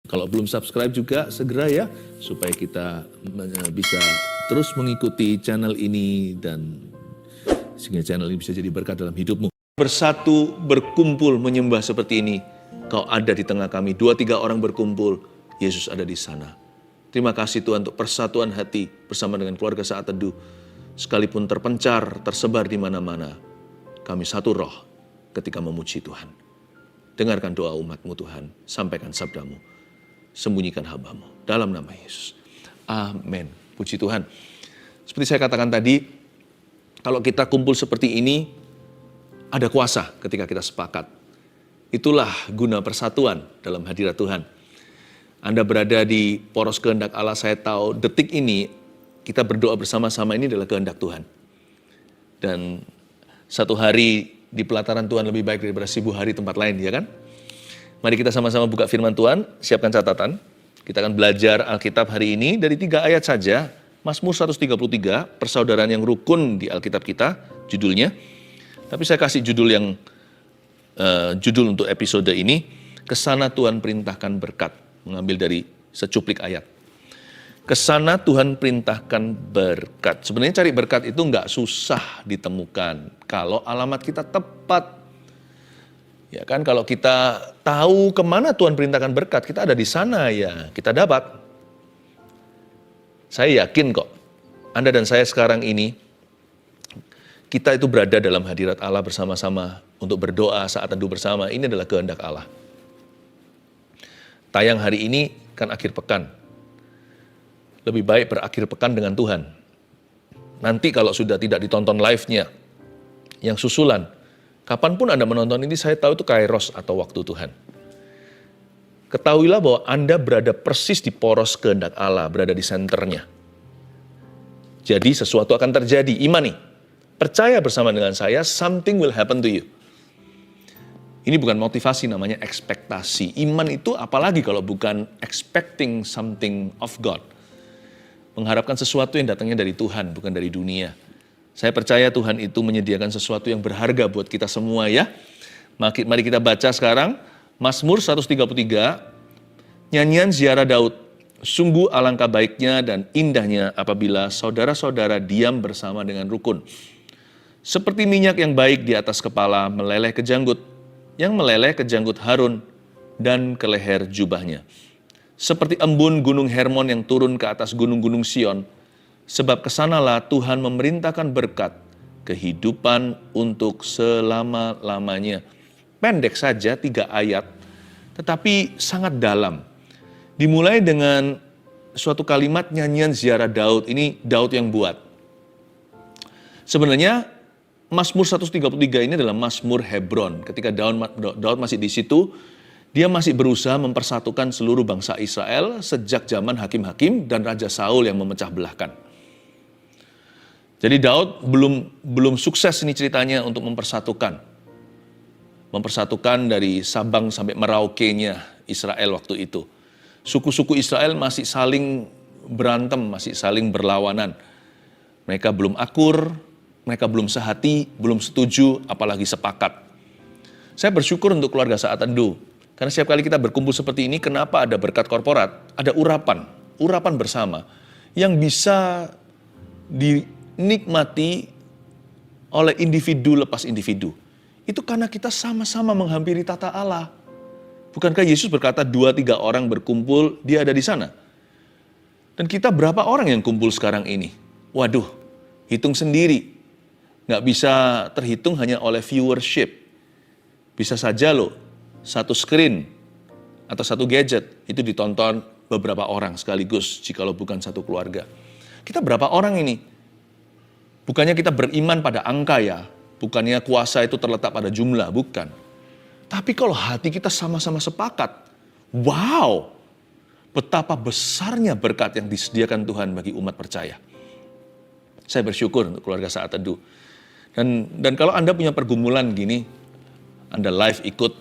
Kalau belum subscribe juga segera ya, supaya kita bisa terus mengikuti channel ini dan sehingga channel ini bisa jadi berkat dalam hidupmu. Bersatu, berkumpul, menyembah seperti ini. Kau ada di tengah kami, 2-3 orang berkumpul, Yesus ada di sana. Terima kasih Tuhan untuk persatuan hati bersama dengan keluarga Saat Teduh. Sekalipun terpencar, tersebar di mana-mana, kami satu roh ketika memuji Tuhan. Dengarkan doa umat-Mu Tuhan, sampaikan sabda-Mu. Sembunyikan hamba-Mu dalam nama Yesus. Amin. Puji Tuhan. Seperti saya katakan tadi, kalau kita kumpul seperti ini, ada kuasa ketika kita sepakat. Itulah guna persatuan dalam hadirat Tuhan. Anda berada di poros kehendak Allah, saya tahu detik ini kita berdoa bersama-sama ini adalah kehendak Tuhan. Dan satu hari di pelataran Tuhan lebih baik daripada 1000 hari tempat lain, ya kan? Mari kita sama-sama buka firman Tuhan, siapkan catatan. Kita akan belajar Alkitab hari ini dari 3 ayat saja. Mazmur 133, persaudaraan yang rukun di Alkitab kita, judulnya. Tapi saya kasih judul untuk episode ini, Kesana Tuhan perintahkan berkat. Mengambil dari secuplik ayat. Kesana Tuhan perintahkan berkat. Sebenarnya cari berkat itu nggak susah ditemukan. Kalau alamat kita tepat. Ya kan, kalau kita tahu kemana Tuhan perintahkan berkat, kita ada di sana ya, kita dapat. Saya yakin kok, Anda dan saya sekarang ini, kita itu berada dalam hadirat Allah bersama-sama untuk berdoa saat teduh bersama. Ini adalah kehendak Allah. Tayang hari ini kan akhir pekan. Lebih baik berakhir pekan dengan Tuhan. Nanti kalau sudah tidak ditonton live-nya, yang susulan, kapanpun Anda menonton ini, saya tahu itu kairos atau waktu Tuhan. Ketahuilah bahwa Anda berada persis di poros kehendak Allah, berada di senternya. Jadi sesuatu akan terjadi, imani. Percaya bersama dengan saya, something will happen to you. Ini bukan motivasi, namanya ekspektasi. Iman itu apalagi kalau bukan expecting something of God. Mengharapkan sesuatu yang datangnya dari Tuhan, bukan dari dunia. Saya percaya Tuhan itu menyediakan sesuatu yang berharga buat kita semua ya. Mari kita baca sekarang Mazmur 133, nyanyian ziarah Daud. Sungguh alangkah baiknya dan indahnya apabila saudara-saudara diam bersama dengan rukun. Seperti minyak yang baik di atas kepala meleleh ke janggut, yang meleleh ke janggut Harun dan ke leher jubahnya. Seperti embun gunung Hermon yang turun ke atas gunung-gunung Sion, sebab kesanalah Tuhan memerintahkan berkat, kehidupan untuk selama-lamanya. Pendek saja 3 ayat, tetapi sangat dalam. Dimulai dengan suatu kalimat nyanyian ziarah Daud, ini Daud yang buat. Sebenarnya Mazmur 133 ini adalah Mazmur Hebron. Ketika Daud masih di situ, dia masih berusaha mempersatukan seluruh bangsa Israel sejak zaman hakim-hakim dan Raja Saul yang memecah belahkan. Jadi Daud belum sukses ini ceritanya untuk mempersatukan dari Sabang sampai Merauke-nya Israel waktu itu. Suku-suku Israel masih saling berantem, masih saling berlawanan. Mereka belum akur, mereka belum sehati, belum setuju, apalagi sepakat. Saya bersyukur untuk keluarga Saat Teduh, karena setiap kali kita berkumpul seperti ini, kenapa ada berkat korporat, ada urapan bersama yang bisa dinikmati oleh individu lepas individu. Itu karena kita sama-sama menghampiri tata Allah. Bukankah Yesus berkata 2-3 orang berkumpul, dia ada di sana? Dan kita berapa orang yang kumpul sekarang ini? Waduh, hitung sendiri. Nggak bisa terhitung hanya oleh viewership. Bisa saja loh, satu screen atau satu gadget itu ditonton beberapa orang sekaligus jikalau bukan satu keluarga. Kita berapa orang ini? Bukannya kita beriman pada angka ya, bukannya kuasa itu terletak pada jumlah, bukan. Tapi kalau hati kita sama-sama sepakat, wow, betapa besarnya berkat yang disediakan Tuhan bagi umat percaya. Saya bersyukur untuk keluarga Saat Teduh. Dan kalau Anda punya pergumulan gini, Anda live ikut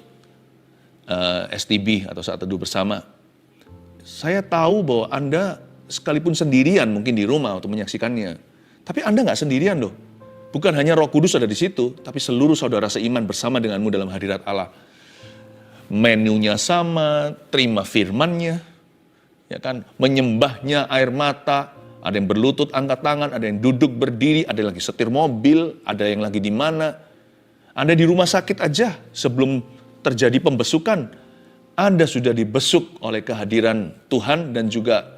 STB atau Saat Teduh bersama, saya tahu bahwa Anda sekalipun sendirian mungkin di rumah untuk menyaksikannya, tapi Anda nggak sendirian loh. Bukan hanya Roh Kudus ada di situ, tapi seluruh saudara seiman bersama denganmu dalam hadirat Allah. Menunya sama, terima firman-Nya, ya kan? Menyembahnya air mata, ada yang berlutut angkat tangan, ada yang duduk berdiri, ada yang lagi setir mobil, ada yang lagi di mana. Anda di rumah sakit aja sebelum terjadi pembesukan, Anda sudah dibesuk oleh kehadiran Tuhan dan juga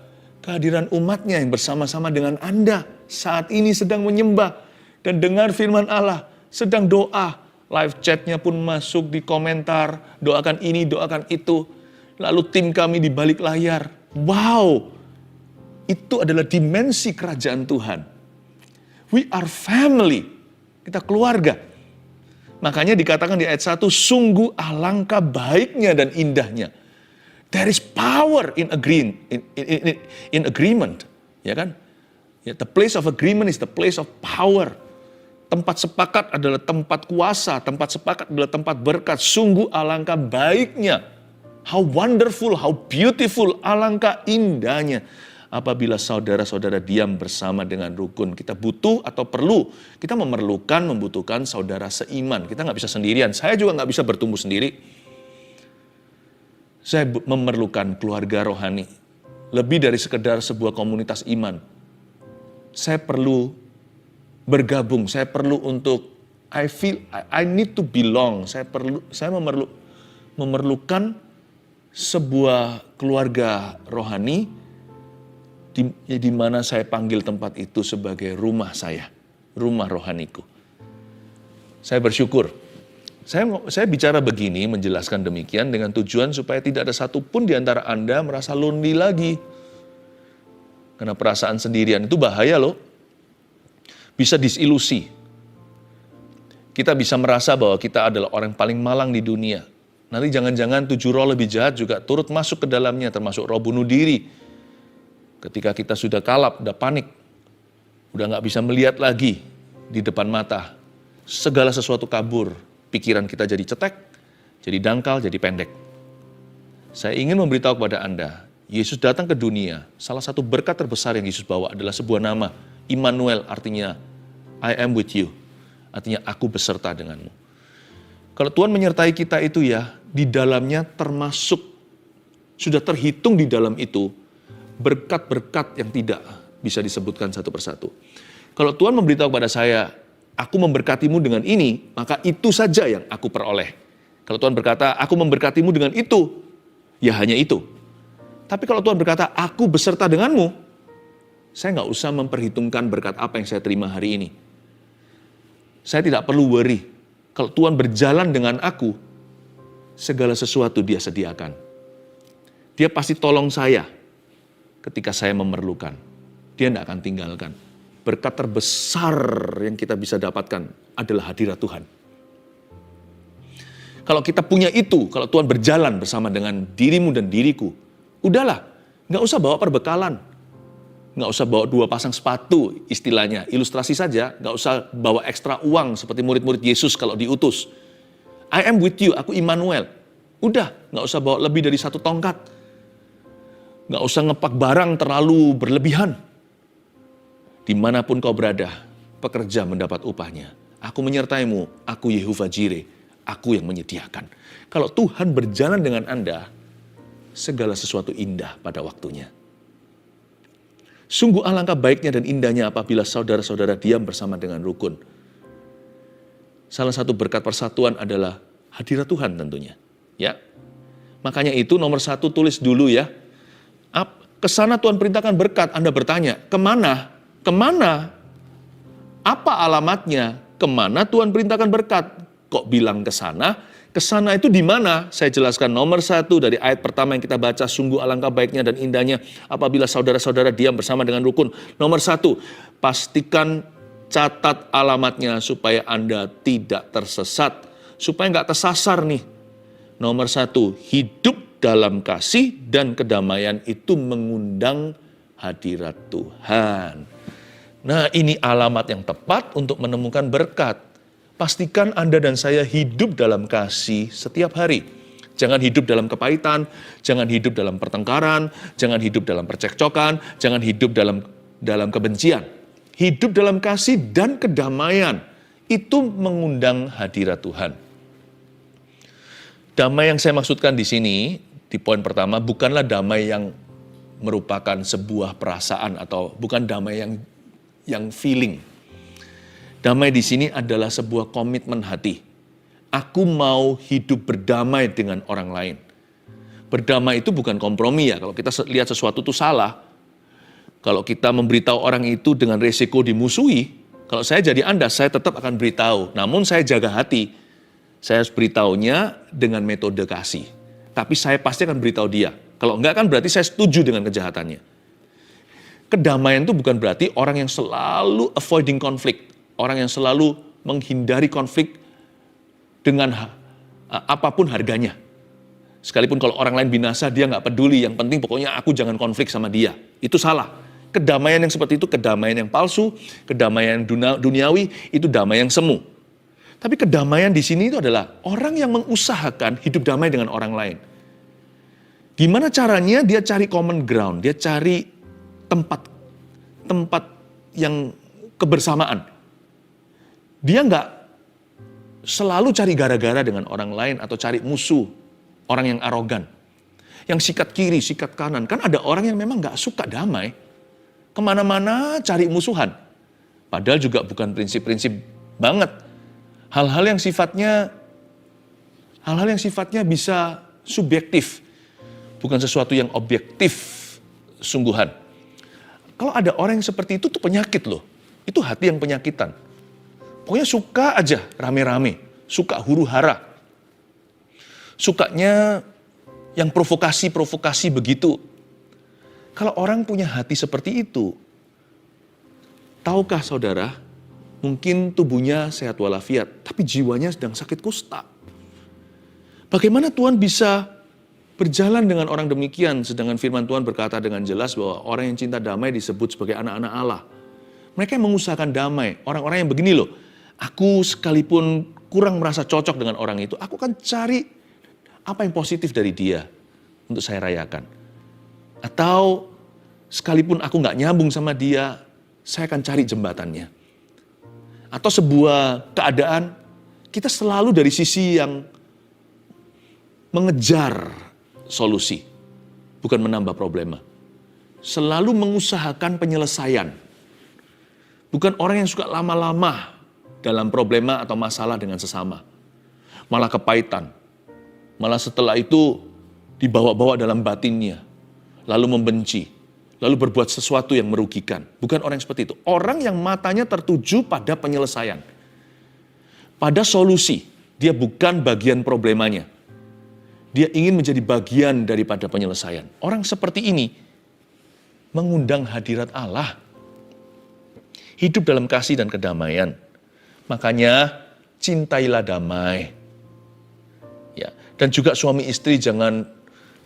kehadiran umat-Nya yang bersama-sama dengan Anda saat ini sedang menyembah dan dengar firman Allah, sedang doa. Live chat-nya pun masuk di komentar, doakan ini, doakan itu. Lalu tim kami di balik layar. Wow, itu adalah dimensi kerajaan Tuhan. We are family, kita keluarga. Makanya dikatakan di ayat 1, sungguh alangkah baiknya dan indahnya. There is power in agreement, ya kan? Ya, the place of agreement is the place of power. Tempat sepakat adalah tempat kuasa, tempat sepakat adalah tempat berkat. Sungguh alangkah baiknya. How wonderful, how beautiful, alangkah indahnya. Apabila saudara-saudara diam bersama dengan rukun. Kita butuh atau perlu, kita membutuhkan saudara seiman. Kita nggak bisa sendirian, saya juga nggak bisa bertumbuh sendiri. Saya memerlukan keluarga rohani. Lebih dari sekedar sebuah komunitas iman. Saya perlu bergabung, saya perlu untuk I need to belong. Saya memerlukan sebuah keluarga rohani di mana saya panggil tempat itu sebagai rumah saya, rumah rohaniku. Saya bersyukur. Saya bicara begini, menjelaskan demikian dengan tujuan supaya tidak ada satupun di antara Anda merasa lonely lagi. Karena perasaan sendirian itu bahaya loh. Bisa disilusi. Kita bisa merasa bahwa kita adalah orang paling malang di dunia. Nanti jangan-jangan 7 roh lebih jahat juga turut masuk ke dalamnya, termasuk roh bunuh diri. Ketika kita sudah kalap, udah panik, udah nggak bisa melihat lagi di depan mata. Segala sesuatu kabur, pikiran kita jadi cetek, jadi dangkal, jadi pendek. Saya ingin memberitahu kepada Anda, Yesus datang ke dunia, salah satu berkat terbesar yang Yesus bawa adalah sebuah nama, Immanuel, artinya I am with you, artinya aku beserta denganmu. Kalau Tuhan menyertai kita itu ya, di dalamnya termasuk, sudah terhitung di dalam itu, berkat-berkat yang tidak bisa disebutkan satu persatu. Kalau Tuhan memberitahu kepada saya, aku memberkatimu dengan ini, maka itu saja yang aku peroleh. Kalau Tuhan berkata, aku memberkatimu dengan itu, ya hanya itu. Tapi kalau Tuhan berkata, aku beserta denganmu, saya nggak usah memperhitungkan berkat apa yang saya terima hari ini. Saya tidak perlu worry. Kalau Tuhan berjalan dengan aku, segala sesuatu Dia sediakan. Dia pasti tolong saya ketika saya memerlukan. Dia tidak akan tinggalkan. Berkat terbesar yang kita bisa dapatkan adalah hadirat Tuhan. Kalau kita punya itu, kalau Tuhan berjalan bersama dengan dirimu dan diriku, udahlah, nggak usah bawa perbekalan. Nggak usah bawa 2 pasang sepatu, istilahnya, ilustrasi saja. Nggak usah bawa ekstra uang seperti murid-murid Yesus kalau diutus. I am with you, aku Immanuel. Udah, nggak usah bawa lebih dari 1 tongkat. Nggak usah ngepak barang terlalu berlebihan. Dimanapun kau berada, pekerja mendapat upahnya. Aku menyertaimu, aku Yehovah Jireh, aku yang menyediakan. Kalau Tuhan berjalan dengan Anda, segala sesuatu indah pada waktunya. Sungguh alangkah baiknya dan indahnya apabila saudara-saudara diam bersama dengan rukun. Salah satu berkat persatuan adalah hadirat Tuhan tentunya. Ya, makanya itu nomor 1 tulis dulu ya. Kesana Tuhan perintahkan berkat, Anda bertanya, kemana? Kemana? Apa alamatnya? Kemana Tuhan perintahkan berkat? Kok bilang kesana? Kesana itu di mana? Saya jelaskan nomor 1 dari ayat pertama yang kita baca, sungguh alangkah baiknya dan indahnya apabila saudara-saudara diam bersama dengan rukun. Nomor 1, pastikan catat alamatnya supaya Anda tidak tersesat, supaya nggak tersasar nih. Nomor 1, hidup dalam kasih dan kedamaian itu mengundang hadirat Tuhan. Nah, ini alamat yang tepat untuk menemukan berkat. Pastikan Anda dan saya hidup dalam kasih setiap hari. Jangan hidup dalam kepahitan, jangan hidup dalam pertengkaran, jangan hidup dalam percekcokan, jangan hidup dalam kebencian. hidup dalam kasih dan kedamaian. Itu mengundang hadirat Tuhan. Damai yang saya maksudkan di sini, di poin pertama, bukanlah damai yang merupakan sebuah perasaan atau bukan damai yang feeling. Damai di sini adalah sebuah komitmen hati. Aku mau hidup berdamai dengan orang lain. Berdamai itu bukan kompromi ya. Kalau kita lihat sesuatu itu salah, kalau kita memberitahu orang itu dengan resiko dimusuhi, kalau saya jadi Anda, saya tetap akan beritahu. Namun saya jaga hati. Saya harus beritahunya dengan metode kasih. Tapi saya pasti akan beritahu dia. Kalau enggak kan berarti saya setuju dengan kejahatannya. Kedamaian itu bukan berarti orang yang selalu avoiding konflik. Orang yang selalu menghindari konflik dengan apapun harganya. Sekalipun kalau orang lain binasa, dia nggak peduli. Yang penting pokoknya aku jangan konflik sama dia. Itu salah. Kedamaian yang seperti itu, kedamaian yang palsu, kedamaian duniawi, itu damai yang semu. Tapi kedamaian di sini itu adalah orang yang mengusahakan hidup damai dengan orang lain. Gimana caranya? Dia cari common ground, dia cari tempat yang kebersamaan. Dia nggak selalu cari gara-gara dengan orang lain atau cari musuh, orang yang arogan. Yang sikat kiri, sikat kanan. Kan ada orang yang memang nggak suka damai. Kemana-mana cari musuhan. Padahal juga bukan prinsip-prinsip banget. Hal-hal yang sifatnya bisa subjektif. Bukan sesuatu yang objektif sungguhan. Kalau ada orang yang seperti itu tuh penyakit loh. Itu hati yang penyakitan. Pokoknya suka aja rame-rame. Suka huru-hara. Sukanya yang provokasi-provokasi begitu. Kalau orang punya hati seperti itu, tahukah saudara, mungkin tubuhnya sehat walafiat, tapi jiwanya sedang sakit kusta. Bagaimana Tuhan bisa berjalan dengan orang demikian, sedangkan firman Tuhan berkata dengan jelas bahwa orang yang cinta damai disebut sebagai anak-anak Allah. Mereka yang mengusahakan damai, orang-orang yang begini loh, aku sekalipun kurang merasa cocok dengan orang itu, aku akan cari apa yang positif dari dia untuk saya rayakan. Atau sekalipun aku nggak nyambung sama dia, saya akan cari jembatannya. Atau sebuah keadaan, kita selalu dari sisi yang mengejar solusi, bukan menambah problema. Selalu mengusahakan penyelesaian. Bukan orang yang suka lama-lama dalam problema atau masalah dengan sesama. Malah kepahitan. Malah setelah itu dibawa-bawa dalam batinnya. Lalu membenci. Lalu berbuat sesuatu yang merugikan. Bukan orang yang seperti itu. Orang yang matanya tertuju pada penyelesaian. Pada solusi. Dia bukan bagian problemanya. Dia ingin menjadi bagian daripada penyelesaian. Orang seperti ini mengundang hadirat Allah. Hidup dalam kasih dan kedamaian. Makanya cintailah damai. Ya, dan juga suami istri jangan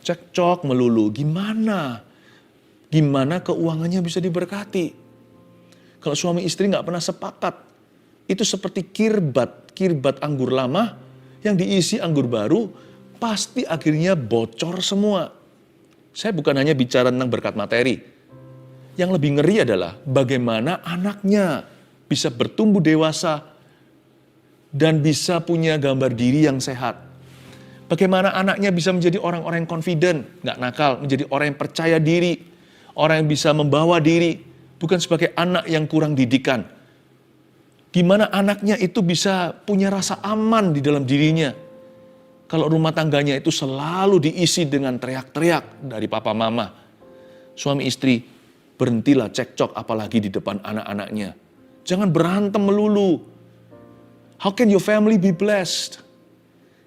cekcok melulu. Gimana keuangannya bisa diberkati? Kalau suami istri nggak pernah sepakat, itu seperti kirbat anggur lama yang diisi anggur baru, pasti akhirnya bocor semua. Saya bukan hanya bicara tentang berkat materi. Yang lebih ngeri adalah bagaimana anaknya bisa bertumbuh dewasa dan bisa punya gambar diri yang sehat. Bagaimana anaknya bisa menjadi orang-orang yang confident, nggak nakal, menjadi orang yang percaya diri, orang yang bisa membawa diri, bukan sebagai anak yang kurang didikan. Gimana anaknya itu bisa punya rasa aman di dalam dirinya. Kalau rumah tangganya itu selalu diisi dengan teriak-teriak dari papa mama. Suami istri, berhentilah cekcok apalagi di depan anak-anaknya. Jangan berantem melulu. How can your family be blessed?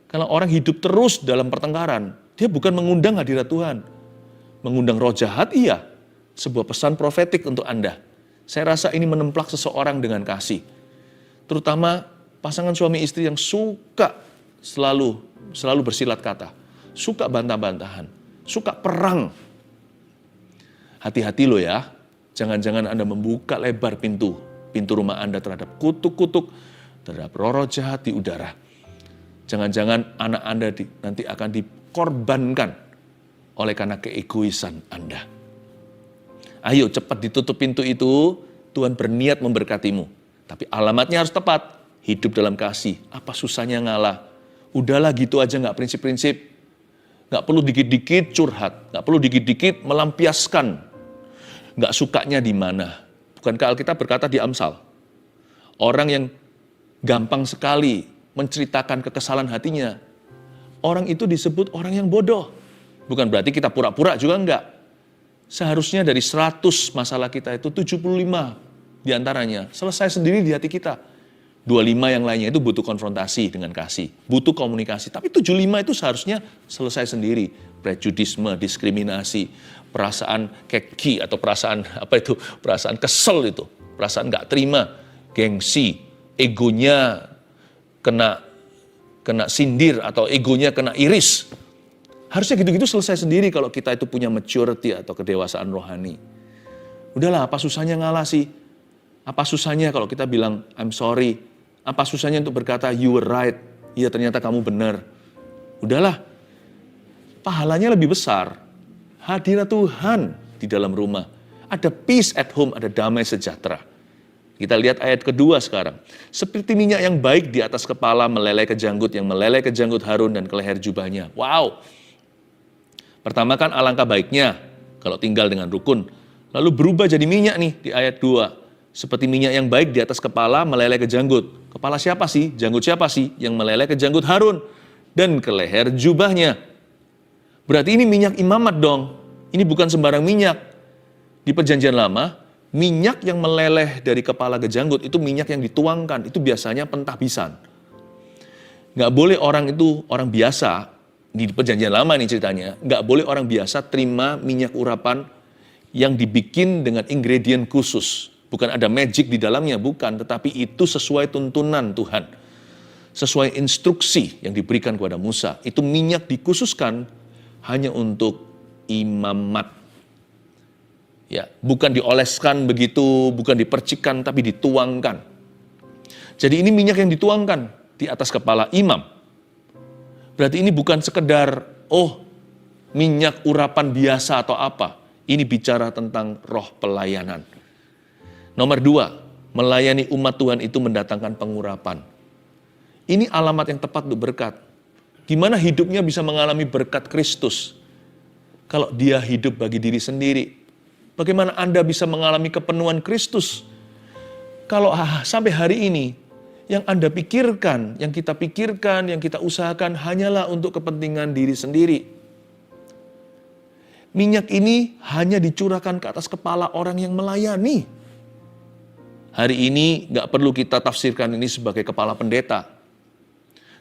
Kalau orang hidup terus dalam pertengkaran, dia bukan mengundang hadirat Tuhan. Mengundang roh jahat, iya. Sebuah pesan profetik untuk Anda. Saya rasa ini menemplak seseorang dengan kasih. Terutama pasangan suami istri yang suka selalu bersilat kata. Suka bantah-bantahan. Suka perang. Hati-hati loh ya. Jangan-jangan Anda membuka lebar pintu rumah Anda terhadap kutuk-kutuk, terhadap roh jahat di udara. Jangan-jangan anak Anda nanti akan dikorbankan oleh karena keegoisan Anda. Ayo cepat ditutup pintu itu, Tuhan berniat memberkatimu. Tapi alamatnya harus tepat. Hidup dalam kasih. Apa susahnya ngalah? Udahlah gitu aja, nggak prinsip-prinsip. Nggak perlu dikit-dikit curhat. Nggak perlu dikit-dikit melampiaskan. Nggak sukanya di mana. Bukankah Alkitab berkata di Amsal? Orang yang gampang sekali menceritakan kekesalan hatinya. Orang itu disebut orang yang bodoh. Bukan berarti kita pura-pura juga enggak. Seharusnya dari 100 masalah kita itu 75 diantaranya selesai sendiri di hati kita. 25 yang lainnya itu butuh konfrontasi dengan kasih, butuh komunikasi. Tapi 75 itu seharusnya selesai sendiri. Prejudisme, diskriminasi, perasaan keki atau perasaan perasaan kesel itu, perasaan nggak terima, gengsi, egonya kena sindir atau egonya kena iris. Harusnya gitu-gitu selesai sendiri kalau kita itu punya maturity atau kedewasaan rohani. Udahlah, apa susahnya ngalah sih? Apa susahnya kalau kita bilang I'm sorry? Apa susahnya untuk berkata you were right? Iya, ternyata kamu benar. Udahlah. Pahalanya lebih besar. Hadirat Tuhan di dalam rumah. Ada peace at home, ada damai sejahtera. Kita lihat ayat kedua sekarang. Seperti minyak yang baik di atas kepala meleleh ke janggut, yang meleleh ke janggut Harun dan ke leher jubahnya. Wow. Pertama kan alangkah baiknya kalau tinggal dengan rukun. Lalu berubah jadi minyak nih di ayat 2. Seperti minyak yang baik di atas kepala meleleh ke janggut. Kepala siapa sih? Janggut siapa sih? Yang meleleh ke janggut Harun dan ke leher jubahnya. Berarti ini minyak imamat dong. Ini bukan sembarang minyak. Di perjanjian lama, minyak yang meleleh dari kepala ke janggut itu minyak yang dituangkan. Itu biasanya pentahbisan. Nggak boleh orang itu, orang biasa, di perjanjian lama nih ceritanya, nggak boleh orang biasa terima minyak urapan yang dibikin dengan ingredient khusus. Bukan ada magic di dalamnya, bukan. Tetapi itu sesuai tuntunan Tuhan. Sesuai instruksi yang diberikan kepada Musa. Itu minyak dikhususkan hanya untuk imamat. Ya, bukan dioleskan begitu, bukan dipercikkan, tapi dituangkan. Jadi ini minyak yang dituangkan di atas kepala imam. Berarti ini bukan sekedar, minyak urapan biasa atau apa. Ini bicara tentang roh pelayanan. Nomor 2, melayani umat Tuhan itu mendatangkan pengurapan. Ini alamat yang tepat untuk berkat. Gimana hidupnya bisa mengalami berkat Kristus? Kalau dia hidup bagi diri sendiri. Bagaimana Anda bisa mengalami kepenuhan Kristus? Kalau sampai hari ini, yang Anda pikirkan, yang kita pikirkan, yang kita usahakan hanyalah untuk kepentingan diri sendiri. Minyak ini hanya dicurahkan ke atas kepala orang yang melayani. Hari ini nggak perlu kita tafsirkan ini sebagai kepala pendeta.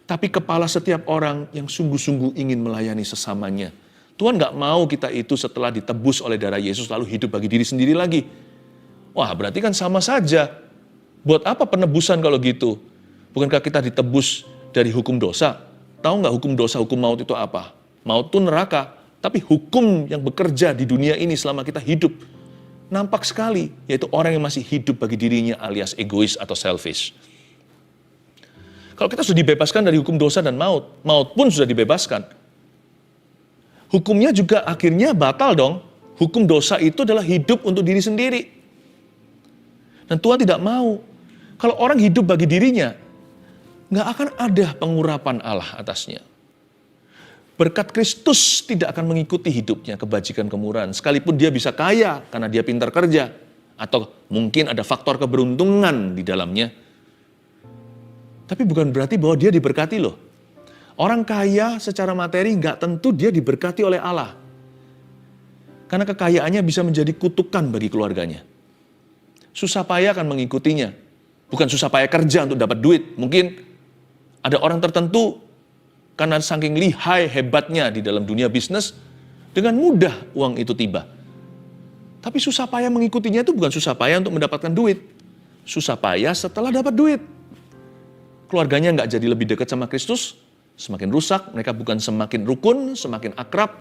Tapi kepala setiap orang yang sungguh-sungguh ingin melayani sesamanya. Tuhan nggak mau kita itu setelah ditebus oleh darah Yesus lalu hidup bagi diri sendiri lagi. Wah, berarti kan sama saja. Buat apa penebusan kalau gitu? Bukankah kita ditebus dari hukum dosa? Tahu nggak hukum dosa, hukum maut itu apa? Maut itu neraka. Tapi hukum yang bekerja di dunia ini selama kita hidup nampak sekali, yaitu orang yang masih hidup bagi dirinya alias egois atau selfish. Kalau kita sudah dibebaskan dari hukum dosa dan maut, maut pun sudah dibebaskan. Hukumnya juga akhirnya batal dong. Hukum dosa itu adalah hidup untuk diri sendiri. Dan Tuhan tidak mau. Kalau orang hidup bagi dirinya, nggak akan ada pengurapan Allah atasnya. Berkat Kristus tidak akan mengikuti hidupnya, kebajikan, kemurahan. Sekalipun dia bisa kaya karena dia pintar kerja. Atau mungkin ada faktor keberuntungan di dalamnya. Tapi bukan berarti bahwa dia diberkati loh. Orang kaya secara materi nggak tentu dia diberkati oleh Allah. Karena kekayaannya bisa menjadi kutukan bagi keluarganya. Susah payah akan mengikutinya. Bukan susah payah kerja untuk dapat duit. Mungkin ada orang tertentu karena saking lihai hebatnya di dalam dunia bisnis, dengan mudah uang itu tiba. Tapi susah payah mengikutinya itu bukan susah payah untuk mendapatkan duit. Susah payah setelah dapat duit. Keluarganya nggak jadi lebih dekat sama Kristus, semakin rusak, mereka bukan semakin rukun, semakin akrab,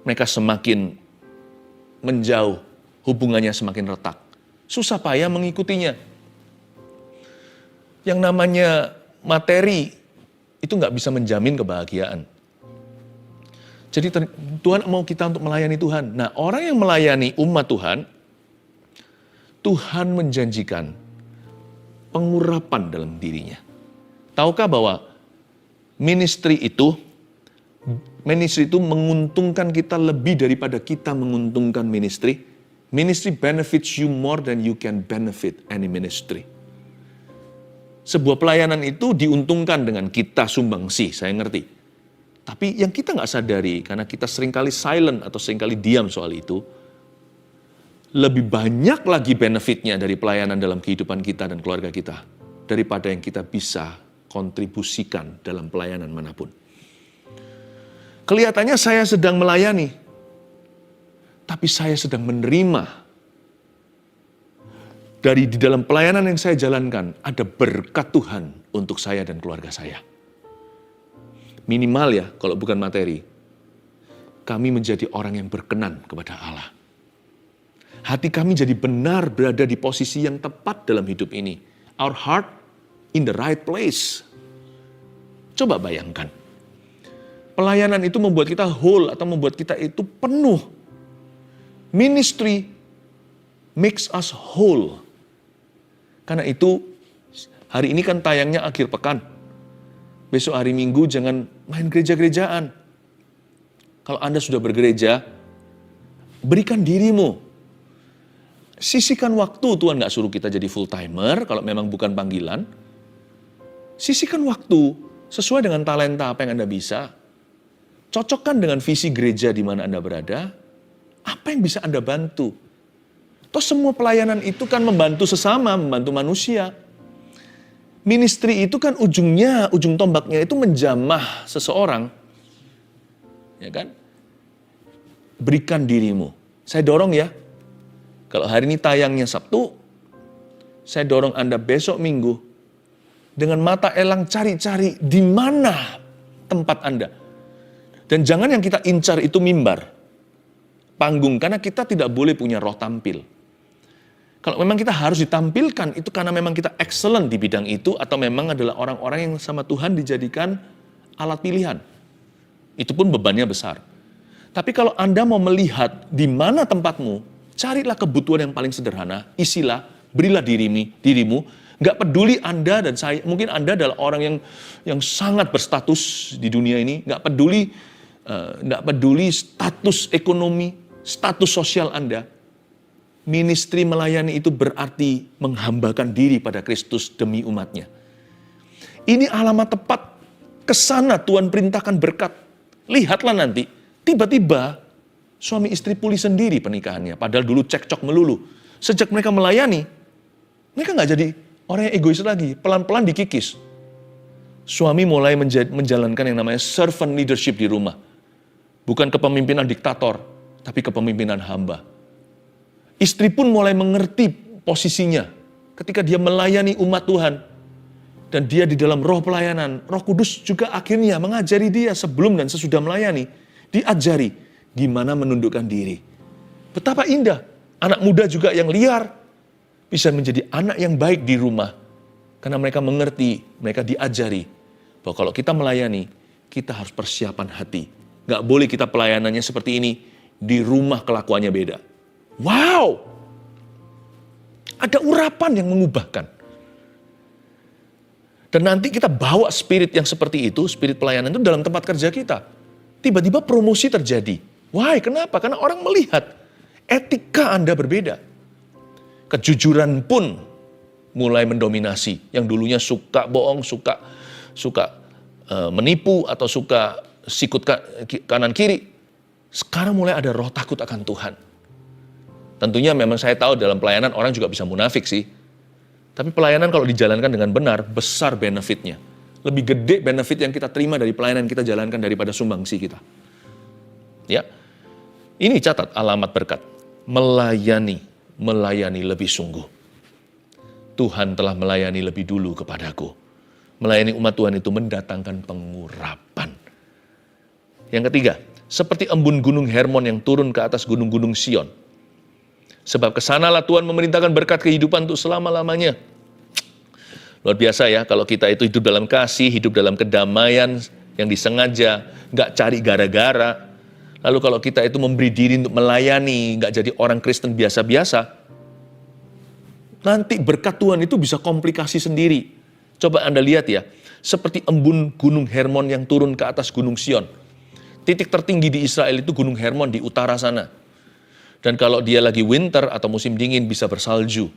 mereka semakin menjauh, hubungannya semakin retak. Susah payah mengikutinya. Yang namanya materi, itu nggak bisa menjamin kebahagiaan. Jadi Tuhan mau kita untuk melayani Tuhan. Nah, orang yang melayani umat Tuhan, Tuhan menjanjikan pengurapan dalam dirinya. Tahukah bahwa ministry itu menguntungkan kita lebih daripada kita menguntungkan ministry? Ministry benefits you more than you can benefit any ministry. Sebuah pelayanan itu diuntungkan dengan kita sumbangsi, saya ngerti. Tapi yang kita nggak sadari, karena kita seringkali silent atau seringkali diam soal itu, lebih banyak lagi benefitnya dari pelayanan dalam kehidupan kita dan keluarga kita, daripada yang kita bisa kontribusikan dalam pelayanan manapun. Kelihatannya saya sedang melayani, tapi saya sedang menerima. Dari di dalam pelayanan yang saya jalankan, ada berkat Tuhan untuk saya dan keluarga saya. Minimal ya, kalau bukan materi, kami menjadi orang yang berkenan kepada Allah. Hati kami jadi benar berada di posisi yang tepat dalam hidup ini. Our heart in the right place. Coba bayangkan. Pelayanan itu membuat kita whole atau membuat kita itu penuh. Ministry makes us whole. Karena itu, hari ini kan tayangnya akhir pekan. Besok hari Minggu jangan main gereja-gerejaan. Kalau Anda sudah bergereja, berikan dirimu. Sisihkan waktu, Tuhan gak suruh kita jadi full-timer, kalau memang bukan panggilan. Sisihkan waktu, sesuai dengan talenta apa yang Anda bisa. Cocokkan dengan visi gereja di mana Anda berada. Apa yang bisa Anda bantu? Toh semua pelayanan itu kan membantu sesama, membantu manusia. Ministry itu kan ujung tombaknya itu menjamah seseorang. Ya kan? Berikan dirimu. Saya dorong ya. Kalau hari ini tayangnya Sabtu, saya dorong Anda besok Minggu. Dengan mata elang cari-cari di mana tempat Anda. Dan jangan yang kita incar itu mimbar. Panggung, karena kita tidak boleh punya roh tampil. Kalau memang kita harus ditampilkan, itu karena memang kita excellent di bidang itu, atau memang adalah orang-orang yang sama Tuhan dijadikan alat pilihan. Itu pun bebannya besar. Tapi kalau Anda mau melihat di mana tempatmu, carilah kebutuhan yang paling sederhana, isilah, berilah dirimu. Gak peduli Anda dan saya, mungkin Anda adalah orang yang sangat berstatus di dunia ini, gak peduli status ekonomi, status sosial Anda. Ministry melayani itu berarti menghambakan diri pada Kristus demi umatnya. Ini alamat tepat. Kesana Tuhan perintahkan berkat. Lihatlah nanti, tiba-tiba suami istri pulih sendiri pernikahannya. Padahal dulu cekcok melulu. Sejak mereka melayani, mereka gak jadi orang yang egois lagi. Pelan-pelan dikikis. Suami mulai menjalankan yang namanya servant leadership di rumah. Bukan kepemimpinan diktator, tapi kepemimpinan hamba. Istri pun mulai mengerti posisinya ketika dia melayani umat Tuhan. Dan dia di dalam roh pelayanan, Roh Kudus juga akhirnya mengajari dia sebelum dan sesudah melayani. Diajari gimana menundukkan diri. Betapa indah, anak muda juga yang liar bisa menjadi anak yang baik di rumah. Karena mereka mengerti, mereka diajari bahwa kalau kita melayani, kita harus persiapan hati. Gak boleh kita pelayanannya seperti ini, di rumah kelakuannya beda. Wow, ada urapan yang mengubahkan. Dan nanti kita bawa spirit yang seperti itu, spirit pelayanan itu dalam tempat kerja kita. Tiba-tiba promosi terjadi. Why? Kenapa? Karena orang melihat etika Anda berbeda. Kejujuran pun mulai mendominasi. Yang dulunya suka bohong, suka menipu, atau suka sikut kanan kiri. Sekarang mulai ada roh takut akan Tuhan. Tentunya memang saya tahu dalam pelayanan orang juga bisa munafik sih. Tapi pelayanan kalau dijalankan dengan benar, besar benefitnya. Lebih gede benefit yang kita terima dari pelayanan kita jalankan daripada sumbangsi kita. Ya, ini catat alamat berkat. Melayani lebih sungguh. Tuhan telah melayani lebih dulu kepadaku. Melayani umat Tuhan itu mendatangkan pengurapan. Yang ketiga, seperti embun gunung Hermon yang turun ke atas gunung-gunung Sion. Sebab kesanalah Tuhan memerintahkan berkat kehidupan untuk selama-lamanya. Luar biasa ya, kalau kita itu hidup dalam kasih, hidup dalam kedamaian yang disengaja, gak cari gara-gara. Lalu kalau kita itu memberi diri untuk melayani, gak jadi orang Kristen biasa-biasa, nanti berkat Tuhan itu bisa komplikasi sendiri. Coba Anda lihat ya, seperti embun Gunung Hermon yang turun ke atas Gunung Sion. Titik tertinggi di Israel itu Gunung Hermon di utara sana. Dan kalau dia lagi winter atau musim dingin bisa bersalju.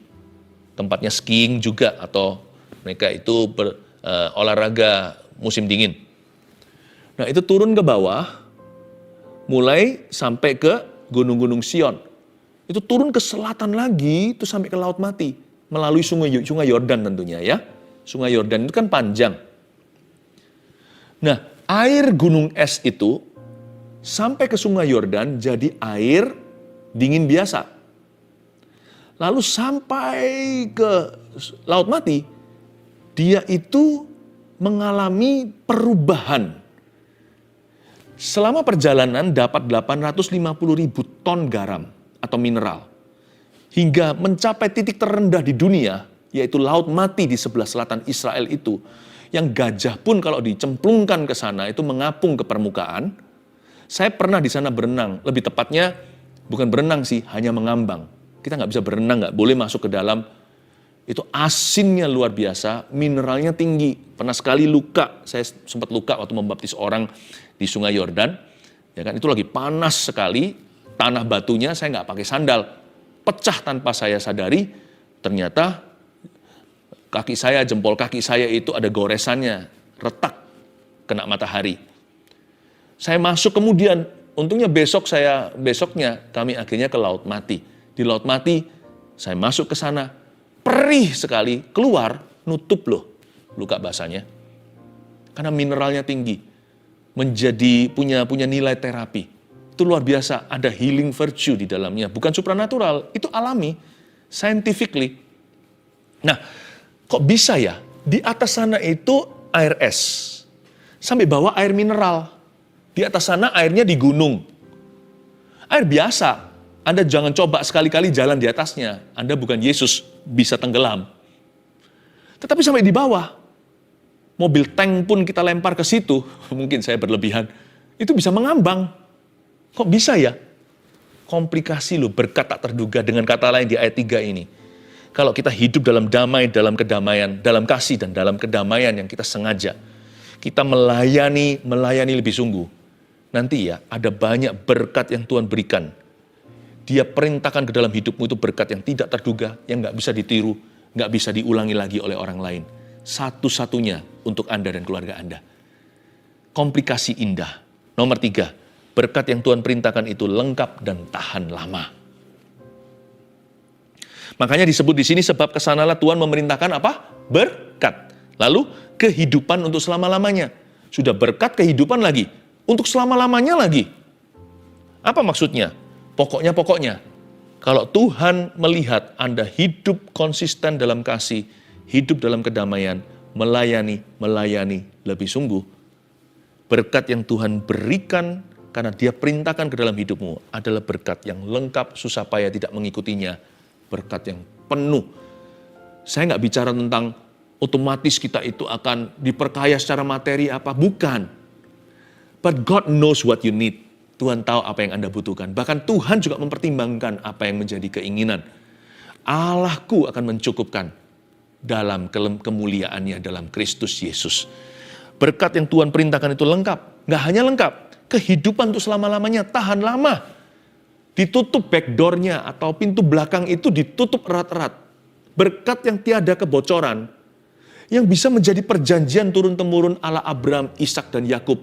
Tempatnya skiing juga atau mereka itu olahraga musim dingin. Nah itu turun ke bawah, mulai sampai ke gunung-gunung Sion. Itu turun ke selatan lagi, itu sampai ke Laut Mati. Melalui sungai Yordan tentunya ya. Sungai Yordan itu kan panjang. Nah air gunung es itu sampai ke sungai Yordan jadi air dingin biasa. Lalu sampai ke Laut Mati, dia itu mengalami perubahan. Selama perjalanan dapat 850.000 ton garam atau mineral. Hingga mencapai titik terendah di dunia, yaitu Laut Mati di sebelah selatan Israel itu. Yang gajah pun kalau dicemplungkan ke sana itu mengapung ke permukaan. Saya pernah di sana berenang, lebih tepatnya bukan berenang sih, hanya mengambang. Kita nggak bisa berenang, nggak boleh masuk ke dalam. Itu asinnya luar biasa, mineralnya tinggi. Pernah sekali luka, saya sempat luka waktu membaptis orang di Sungai Yordan. Ya kan, itu lagi panas sekali, tanah batunya saya nggak pakai sandal. Pecah tanpa saya sadari, ternyata kaki saya, jempol kaki saya itu ada goresannya, retak, kena matahari. Saya masuk kemudian, untungnya besoknya kami akhirnya ke Laut Mati. Di Laut Mati, saya masuk ke sana, perih sekali, keluar, nutup loh luka basahnya. Karena mineralnya tinggi, punya nilai terapi. Itu luar biasa, ada healing virtue di dalamnya. Bukan supranatural, itu alami, scientifically. Nah, kok bisa ya? Di atas sana itu air es, sampai bawah air mineral. Di atas sana airnya di gunung. Air biasa. Anda jangan coba sekali-kali jalan di atasnya. Anda bukan Yesus, bisa tenggelam. Tetapi sampai di bawah, mobil tank pun kita lempar ke situ, mungkin saya berlebihan, itu bisa mengambang. Kok bisa ya? Komplikasi loh, berkat tak terduga. Dengan kata lain di ayat 3 ini. Kalau kita hidup dalam damai, dalam kedamaian, dalam kasih dan dalam kedamaian yang kita sengaja, kita melayani lebih sungguh. Nanti ya, ada banyak berkat yang Tuhan berikan. Dia perintahkan ke dalam hidupmu itu berkat yang tidak terduga, yang nggak bisa ditiru, nggak bisa diulangi lagi oleh orang lain. Satu-satunya untuk Anda dan keluarga Anda. Komplikasi indah. Nomor 3, berkat yang Tuhan perintahkan itu lengkap dan tahan lama. Makanya disebut di sini sebab kesanalah Tuhan memerintahkan apa? Berkat. Lalu kehidupan untuk selama-lamanya. Sudah berkat kehidupan lagi. Untuk selama-lamanya lagi. Apa maksudnya? Pokoknya, kalau Tuhan melihat Anda hidup konsisten dalam kasih, hidup dalam kedamaian, melayani lebih sungguh, berkat yang Tuhan berikan karena Dia perintahkan ke dalam hidupmu adalah berkat yang lengkap, susah payah tidak mengikutinya, berkat yang penuh. Saya nggak bicara tentang otomatis kita itu akan diperkaya secara materi apa, bukan. But God knows what you need. Tuhan tahu apa yang Anda butuhkan. Bahkan Tuhan juga mempertimbangkan apa yang menjadi keinginan. Allahku akan mencukupkan dalam kemuliaannya dalam Kristus Yesus. Berkat yang Tuhan perintahkan itu lengkap. Nggak hanya lengkap, kehidupan untuk selama-lamanya, tahan lama. Ditutup backdoor-nya atau pintu belakang itu ditutup erat-erat. Berkat yang tiada kebocoran, yang bisa menjadi perjanjian turun-temurun ala Abraham, Ishak dan Yakub.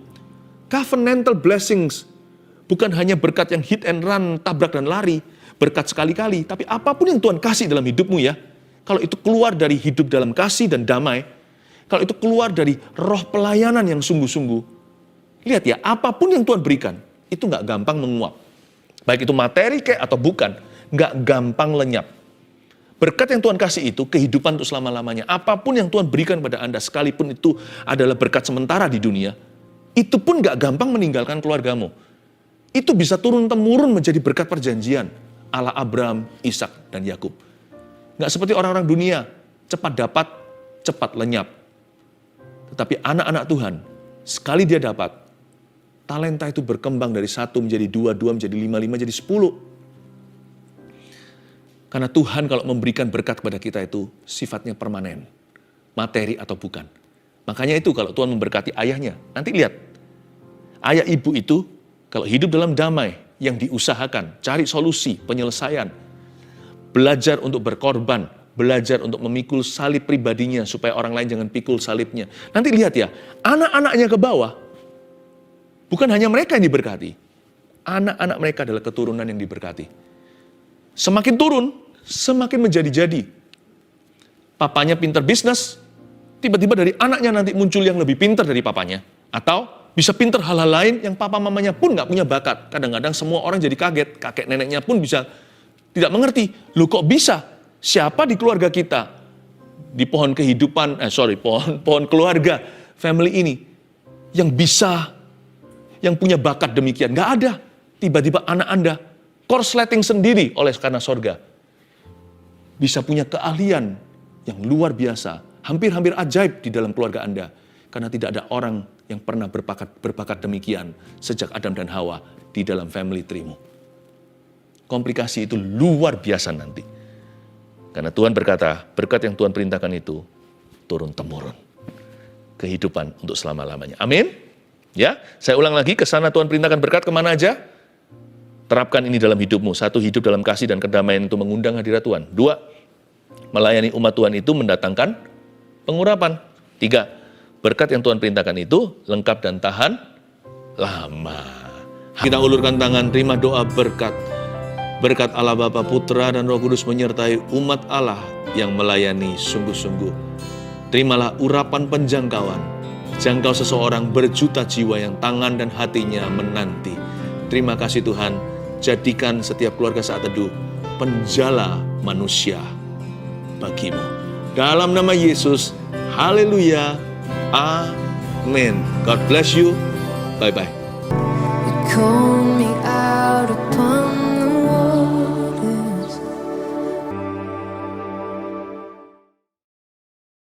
Covenantal blessings. Bukan hanya berkat yang hit and run, tabrak dan lari, berkat sekali-kali. Tapi apapun yang Tuhan kasih dalam hidupmu ya, kalau itu keluar dari hidup dalam kasih dan damai, kalau itu keluar dari roh pelayanan yang sungguh-sungguh, lihat ya, apapun yang Tuhan berikan, itu nggak gampang menguap. Baik itu materi kayak atau bukan, nggak gampang lenyap. Berkat yang Tuhan kasih itu, kehidupan untuk selama-lamanya. Apapun yang Tuhan berikan pada Anda, sekalipun itu adalah berkat sementara di dunia, itu pun nggak gampang meninggalkan keluargamu. Itu bisa turun-temurun menjadi berkat perjanjian ala Abraham, Ishak, dan Yakub. Nggak seperti orang-orang dunia, cepat dapat, cepat lenyap. Tetapi anak-anak Tuhan, sekali dia dapat, talenta itu berkembang dari 1 menjadi 2, 2 menjadi 5, 5 menjadi 10. Karena Tuhan kalau memberikan berkat kepada kita itu sifatnya permanen. Materi atau bukan. Makanya itu kalau Tuhan memberkati ayahnya. Nanti lihat. Ayah ibu itu kalau hidup dalam damai yang diusahakan. Cari solusi, penyelesaian. Belajar untuk berkorban. Belajar untuk memikul salib pribadinya supaya orang lain jangan pikul salibnya. Nanti lihat ya. Anak-anaknya ke bawah. Bukan hanya mereka yang diberkati. Anak-anak mereka adalah keturunan yang diberkati. Semakin turun, semakin menjadi-jadi. Papanya pintar bisnis, tiba-tiba dari anaknya nanti muncul yang lebih pintar dari papanya. Atau bisa pintar hal-hal lain yang papa mamanya pun nggak punya bakat. Kadang-kadang semua orang jadi kaget, kakek neneknya pun bisa tidak mengerti. Loh kok bisa? Siapa di keluarga kita? Di pohon kehidupan, pohon keluarga, family ini. Yang bisa, yang punya bakat demikian. Nggak ada. Tiba-tiba anak Anda korsleting sendiri oleh karena sorga. Bisa punya keahlian yang luar biasa. Hampir-hampir ajaib di dalam keluarga Anda. Karena tidak ada orang yang pernah berbakat demikian sejak Adam dan Hawa di dalam family tree-mu. Komplikasi itu luar biasa nanti. Karena Tuhan berkata, berkat yang Tuhan perintahkan itu turun-temurun. Kehidupan untuk selama-lamanya. Amin. Ya, saya ulang lagi, ke sana Tuhan perintahkan berkat kemana aja? Terapkan ini dalam hidupmu. 1, hidup dalam kasih dan kedamaian itu mengundang hadirat Tuhan. 2, melayani umat Tuhan itu mendatangkan pengurapan. 3, berkat yang Tuhan perintahkan itu lengkap dan tahan lama. Kita ulurkan tangan, terima doa berkat. Berkat Allah Bapa, Putra, dan Roh Kudus menyertai umat Allah yang melayani sungguh-sungguh. Terimalah urapan penjangkauan. Jangkau seseorang berjuta jiwa yang tangan dan hatinya menanti. Terima kasih Tuhan. Jadikan setiap keluarga saat teduh penjala manusia bagimu. Dalam nama Yesus, haleluya, amin. God bless you. Bye-bye.